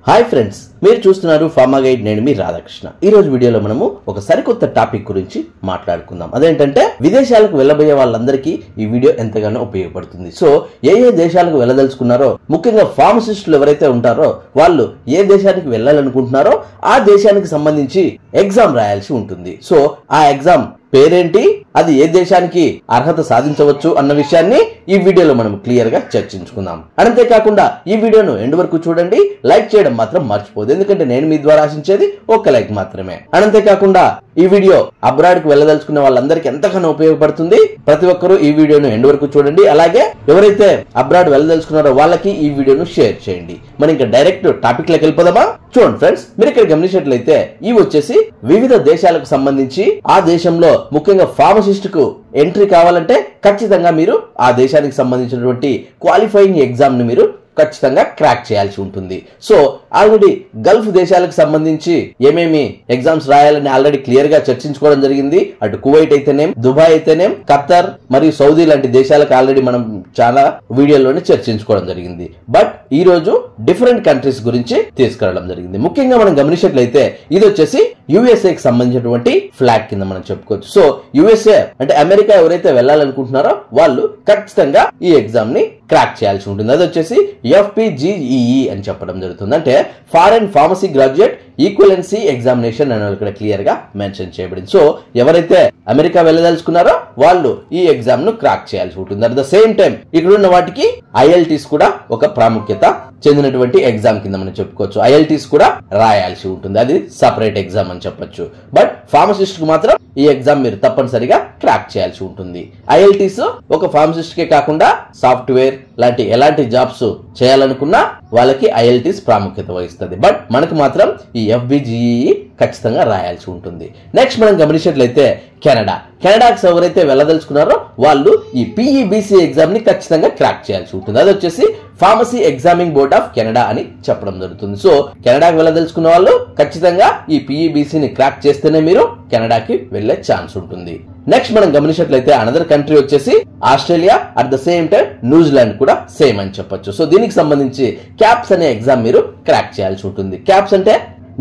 Hi friends, మీరు చూస్తున్నారు pharma guide. నేను మీ రాధాకృష్ణ. ఈ రోజు వీడియోలో మనము ఒక సరికొత్త టాపిక్ గురించి మాట్లాడుకుందాం. అదేంటంటే విదేశాలకు వెళ్ళబోయే వాళ్ళందరికీ ఈ వీడియో ఎంతగానో ఉపయోగపడుతుంది. సో ఏ దేశాలకు వెళ్ళదలుచుకున్నారో, ముఖ్యంగా ఫార్మసిస్టులు ఎవరైతే ఉంటారో వాళ్ళు ఏ దేశానికి వెళ్ళాలనుకుంటున్నారో ఆ దేశానికి సంబంధించి ఎగ్జామ్ రాయాల్సి ఉంటుంది. సో ఆ ఎగ్జామ్ పేరేంటి, అది ఏ దేశానికి అర్హత సాధించవచ్చు అన్న విషయాన్ని ఈ వీడియోలో మనం క్లియర్ గా చర్చించుకుందాం. అంతేకాకుండా ఈ వీడియోను ఎండ్ వరకు చూడండి, లైక్ చేయడం మాత్రం మర్చిపోదు, ఎందుకంటే నేను మీ ద్వారా ఆశించేది ఒక లైక్ మాత్రమే. అంతేకాకుండా ఈ వీడియో అబ్రాడ్ కు వెళ్ళదలుచుకున్న వాళ్ళందరికీ ఎంతగానో ఉపయోగపడుతుంది. ప్రతి ఒక్కరూ ఈ వీడియోను ఎండ్ వరకు చూడండి. అలాగే ఎవరైతే అబ్రాడ్ వెళ్ళదలుచుకున్నారో వాళ్ళకి ఈ వీడియోను షేర్ చేయండి. మనం ఇంకా డైరెక్ట్ టాపిక్ లోకి వెళ్ళిపోదామా? చూడండి ఫ్రెండ్స్, మీరు ఇక్కడ గమనించినట్లయితే ఇవి వచ్చేసి వివిధ దేశాలకు సంబంధించి ఆ దేశంలో ముఖ్యంగా ఫార్మసిస్ట్ కు ఎంట్రీ కావాలంటే ఖచ్చితంగా మీరు ఆ దేశానికి సంబంధించినటువంటి క్వాలిఫైయింగ్ ఎగ్జామ్ ని మీరు ఖచ్చితంగా క్రాక్ చేయాల్సి ఉంటుంది. సో ఆల్రెడీ గల్ఫ్ దేశాలకు సంబంధించి ఏమేమి ఎగ్జామ్స్ రాయాలని ఆల్రెడీ క్లియర్ గా చర్చించుకోవడం జరిగింది. అటు కువైట్ అయితేనేం, దుబాయ్ అయితేనేం, ఖత్తర్ మరియు సౌదీ లాంటి దేశాలకు ఆల్రెడీ మనం చాలా వీడియోలోనే చర్చించుకోవడం జరిగింది. బట్ ఈ రోజు డిఫరెంట్ కంట్రీస్ గురించి తీసుకురావడం జరిగింది. ముఖ్యంగా మనం గమనించినట్లయితే ఇది వచ్చేసి యుఎస్ఏకి సంబంధించినటువంటి ఫ్లాగ్ కింద మనం చెప్పుకోవచ్చు. సో యుఎస్ఏ అంటే అమెరికా ఎవరైతే వెళ్ళాలనుకుంటున్నారో వాళ్ళు ఖచ్చితంగా ఈ ఎగ్జామ్ ని క్రాక్ చేయాల్సి ఉంటుంది. అది వచ్చేసి FPGEE అని చెప్పడం జరుగుతుంది. అంటే foreign pharmacy graduate equivalency examination అని ఇక్కడ క్లియర్ గా మెన్షన్ చేయబడింది. సో ఎవరైతే అమెరికా వెళ్ళదలుచుకున్నారో వాళ్ళు ఈ ఎగ్జామ్ ను క్రాక్ చేయాల్సి ఉంటుంది. అట్ ద సేమ్ టైం ఇక్కడ ఉన్న వాటికి IELTS కూడా ఒక ప్రాముఖ్యత చెందినటువంటి ఎగ్జామ్ కింద మనం చెప్పుకోవచ్చు. IELTS కూడా రాయాల్సి ఉంటుంది, అది సపరేట్ ఎగ్జామ్ అని చెప్పొచ్చు. బట్ ఫార్మసిస్ట్ కు మాత్రం ఈ ఎగ్జామ్ మీరు తప్పనిసరిగా క్రాక్ చేయాల్సి ఉంటుంది. IELTS ఒక ఫార్మసిస్ట్ కే కాకుండా సాఫ్ట్వేర్ లాంటి ఎలాంటి జాబ్స్ చేయాలనుకున్నా వాళ్ళకి IELTS ప్రాముఖ్యత వహిస్తుంది. బట్ మనకు మాత్రం ఈ FPGEE ఖచ్చితంగా రాయాల్సి ఉంటుంది. నెక్స్ట్ మనం గమనించినట్లయితే కెనడాకి ఎవరైతే వెళ్ళదలుచుకున్నారో వాళ్ళు ఈ PEBC ఎగ్జామ్ ని ఖచ్చితంగా క్రాక్ చేయాల్సి ఉంటుంది. అది వచ్చేసి pharmacy examining board of Canada అని చెప్పడం జరుగుతుంది. సో కెనడాకి వెళ్ళదలుచుకున్న వాళ్ళు ఖచ్చితంగా ఈ PEBC ని క్రాక్ చేస్తేనే మీరు కెనడాకి వెళ్లే ఛాన్స్ ఉంటుంది. నెక్స్ట్ మనం గమనించినట్లయితే అనదర్ కంట్రీ వచ్చేసి Australia, at the same time New Zealand కూడా సేమ్ అని చెప్పొచ్చు. సో దీనికి సంబంధించి క్యాప్స్ అనే ఎగ్జామ్ మీరు క్రాక్ చేయాల్సి ఉంటుంది. క్యాప్స్ అంటే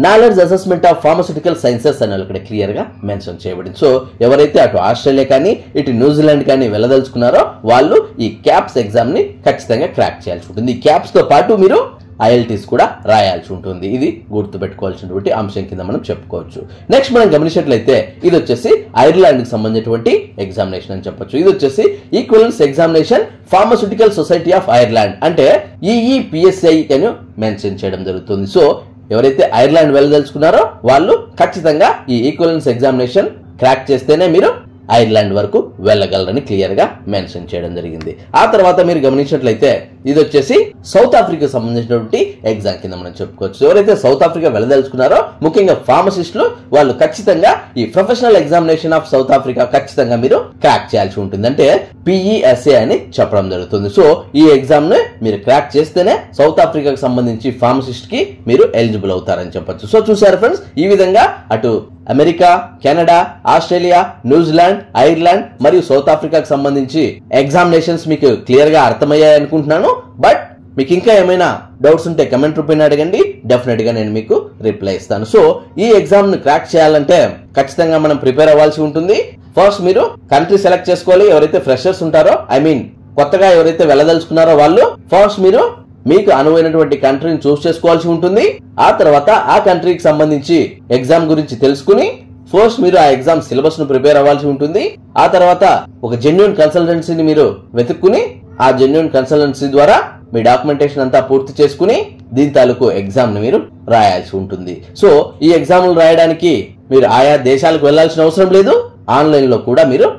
knowledge assessment of pharmaceutical sciences అని ఇక్కడ క్లియర్ గా మెన్షన్ చేయబడింది. సో ఎవరైతే అటు ఆస్ట్రేలియా కానీ ఇటు న్యూజిలాండ్ కానీ వెళ్ళదలుచుకున్నారో వాళ్ళు ఈ క్యాప్స్ ఎగ్జామ్ ని ఖచ్చితంగా క్రాక్ చేయాల్సి ఉంటుంది. ఈ క్యాప్స్ తో పాటు మీరు IELTS కూడా రాయాల్సి ఉంటుంది. ఇది గుర్తుపెట్టుకోవాల్సినటువంటి అంశం కింద మనం చెప్పుకోవచ్చు. నెక్స్ట్ మనం గమనించినట్లయితే ఇది వచ్చేసి ఐర్లాండ్ కి సంబంధించినటువంటి ఎగ్జామినేషన్ అని చెప్పొచ్చు. ఇది వచ్చేసి equivalence examination pharmaceutical society of Ireland అంటే EEPSI అని మెన్షన్ చేయడం జరుగుతుంది. సో ఎవరైతే ఐర్లాండ్ వెళ్ళదలుచుకున్నారో వాళ్ళు ఖచ్చితంగా ఈ ఈక్వలెన్స్ ఎగ్జామినేషన్ క్రాక్ చేస్తేనే మీరు ఐర్లాండ్ వరకు వెళ్ళగలరని క్లియర్ గా మెన్షన్ చేయడం జరిగింది. ఆ తర్వాత మీరు గమనించినట్లయితే ఇది వచ్చేసి సౌత్ ఆఫ్రికా సంబంధించినటువంటి ఎగ్జామ్ కింద మనం చెప్పుకోవచ్చు. ఎవరైతే సౌత్ ఆఫ్రికా వెళ్ళదలుచుకున్నారో ముఖ్యంగా ఫార్మసిస్టులు వాళ్ళు ఖచ్చితంగా ఈ professional examination of south Africa ఖచ్చితంగా మీరు క్రాక్ చేయాల్సి ఉంటుంది. అంటే PESA అని చెప్పడం జరుగుతుంది. సో ఈ ఎగ్జామ్ ని మీరు క్రాక్ చేస్తేనే సౌత్ ఆఫ్రికాకు సంబంధించి ఫార్మసిస్ట్ కి మీరు ఎలిజిబుల్ అవుతారని చెప్పొచ్చు. సో చూసారు ఫ్రెండ్స్, ఈ విధంగా అటు America, Canada, Australia, New Zealand, Ireland మరియు సౌత్ ఆఫ్రికాకు సంబంధించి ఎగ్జామినేషన్స్ మీకు క్లియర్ గా అర్థమయ్యాయి అనుకుంటున్నాను. బట్ మీకు ఇంకా ఏమైనా డౌట్స్ ఉంటే కమెంట్ రూపంలో అడగండి, డెఫినెట్ గా నేను మీకు రిప్లై ఇస్తాను. సో ఈ ఎగ్జామ్ ను క్రాక్ చేయాలంటే ఖచ్చితంగా మనం ప్రిపేర్ అవ్వాల్సి ఉంటుంది. ఫస్ట్ మీరు కంట్రీ సెలెక్ట్ చేసుకోవాలి. ఎవరైతే ఫ్రెషర్స్ ఉంటారో, కొత్తగా ఎవరైతే వెళ్ళదలుచుకున్నారో వాళ్ళు ఫస్ట్ మీరు మీకు అనువైనటువంటి కంట్రీని చూస్ చేసుకోవాల్సి ఉంటుంది. ఆ తర్వాత ఆ కంట్రీకి సంబంధించి ఎగ్జామ్ గురించి తెలుసుకుని ఫస్ట్ మీరు ఆ ఎగ్జామ్ సిలబస్ ను ప్రిపేర్ అవ్వాల్సి ఉంటుంది. ఆ తర్వాత ఒక జెన్యూన్ కన్సల్టెన్సీని మీరు వెతుక్కుని ఆ జెన్యూన్ కన్సల్టెన్సీ ద్వారా మీ డాక్యుమెంటేషన్ అంతా పూర్తి చేసుకుని దీని తాలూకు ఎగ్జామ్ ని మీరు రాయాల్సి ఉంటుంది. సో ఈ ఎగ్జామ్లు రాయడానికి మీరు ఆయా దేశాలకు వెళ్లాల్సిన అవసరం లేదు, ఆన్లైన్ లో కూడా మీరు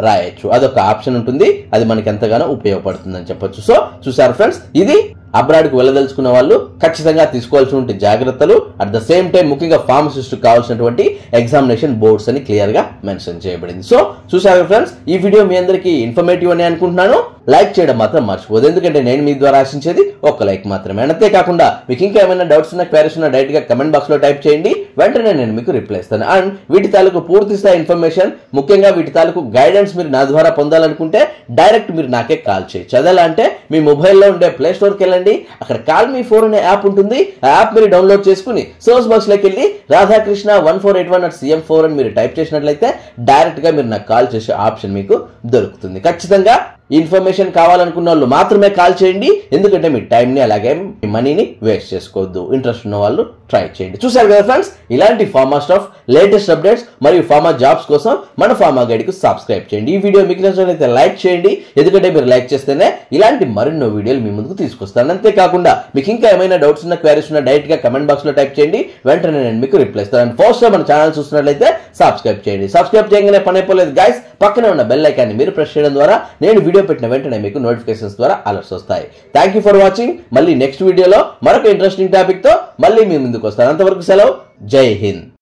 రాయొచ్చు. అదొక ఆప్షన్ ఉంటుంది, అది మనకి ఎంతగానో ఉపయోగపడుతుందని చెప్పొచ్చు. సో చూసారు ఫ్రెండ్స్, ఇది అబ్రాడ్ కు వెళ్ళదలుచుకున్న వాళ్ళు ఖచ్చితంగా తీసుకోవాల్సిన జాగ్రత్తలు. అట్ ద సేమ్ టైం ముఖ్యంగా ఫార్మసిస్ట్ కావాల్సినటువంటి ఎగ్జామినేషన్ బోర్డ్స్ అని క్లియర్ గా మెన్షన్ చేయబడింది. సో చూసారు ఫ్రెండ్స్, ఈ వీడియో మీ అందరికీ ఇన్ఫర్మేటివ్ అని అనుకుంటున్నాను. లైక్ చేయడం మాత్రం మర్చిపోదు, ఎందుకంటే నేను మీ ద్వారా ఆశించేది ఒక లైక్ మాత్రమే. అంతేకాకుండా మీకు ఇంకా ఏమైనా డౌట్స్ ఉన్నా, క్వైరీస్ ఉన్నా డైరెక్ట్ గా కమెంట్ బాక్స్ లో టైప్ చేయండి, వెంటనే నేను మీకు రిప్లై ఇస్తాను. అండ్ వీటి తాలూకు పూర్తి స్థాయి ఇన్ఫర్మేషన్, ముఖ్యంగా వీటి తాలూకు గైడెన్స్ మీరు నా ద్వారా పొందాలనుకుంటే డైరెక్ట్ మీరు నాకే కాల్ చేయొచ్చు. అదెలా అంటే మీ మొబైల్లో ఉండే ప్లే స్టోర్కి వెళ్ళండి, అక్కడ కాల్ మీ ఫోన్ అనే యాప్ ఉంటుంది. ఆ యాప్ మీరు డౌన్లోడ్ చేసుకుని సోర్స్ బాక్స్ లోకి వెళ్ళి రాధాకృష్ణ 1481@CM4 అని మీరు టైప్ చేసినట్లయితే డైరెక్ట్ గా మీరు నాకు కాల్ చేసే ఆప్షన్ మీకు దొరుకుతుంది. ఖచ్చితంగా ఇన్ఫర్మేషన్ కావాలనుకున్న వాళ్ళు మాత్రమే కాల్ చేయండి, ఎందుకంటే మీ టైంని అలాగే మీ మనీని వేస్ట్ చేసుకోవద్దు. ఇంట్రెస్ట్ ఉన్న వాళ్ళు ట్రై చేయండి. చూసారు కదా ఫ్రెండ్స్, ఇలాంటి ఫార్మా స్టాఫ్ లేటెస్ట్ అప్డేట్స్ మరియు ఫార్మా జాబ్స్ కోసం మన ఫార్మా గైడ్ కు సబ్స్క్రైబ్ చేయండి. ఈ వీడియో మీకు నచ్చినట్లయితే లైక్ చేయండి, ఎందుకంటే మీరు లైక్ చేస్తేనే ఇలాంటి మరిన్నో వీడియోలు మీ ముందుకు తీసుకొస్తాను. అంతేకాకుండా మీకు ఇంకా ఏమైనా డౌట్స్ ఉన్నా, క్వైరీస్ ఉన్నా డైరెక్ట్ గా కమెంట్ బాక్స్ లో టైప్ చేయండి, వెంటనే నేను మీకు రిప్లై ఇస్తాను. ఫస్ట్ టైం మన ఛానల్ చూస్తున్నట్లయితే సబ్స్క్రైబ్ చేయండి. సబ్స్క్రైబ్ చేయగానే పని అయిపోలేదు గైస్, పక్కనే ఉన్న బెల్ ఐకాన్ని మీరు ప్రెస్ చేయడం ద్వారా నేను వీడియో పెట్టిన వెంటనే మీకు నోటిఫికేషన్స్ ద్వారా అలర్ట్స్ వస్తాయి. Thank you for watching. మళ్ళీ నెక్స్ట్ వీడియోలో మరొక ఇంట్రెస్టింగ్ టాపిక్ తో మళ్ళీ మీ ముందుకు వస్తాను. అంతవరకు సెలవు. జై హింద్.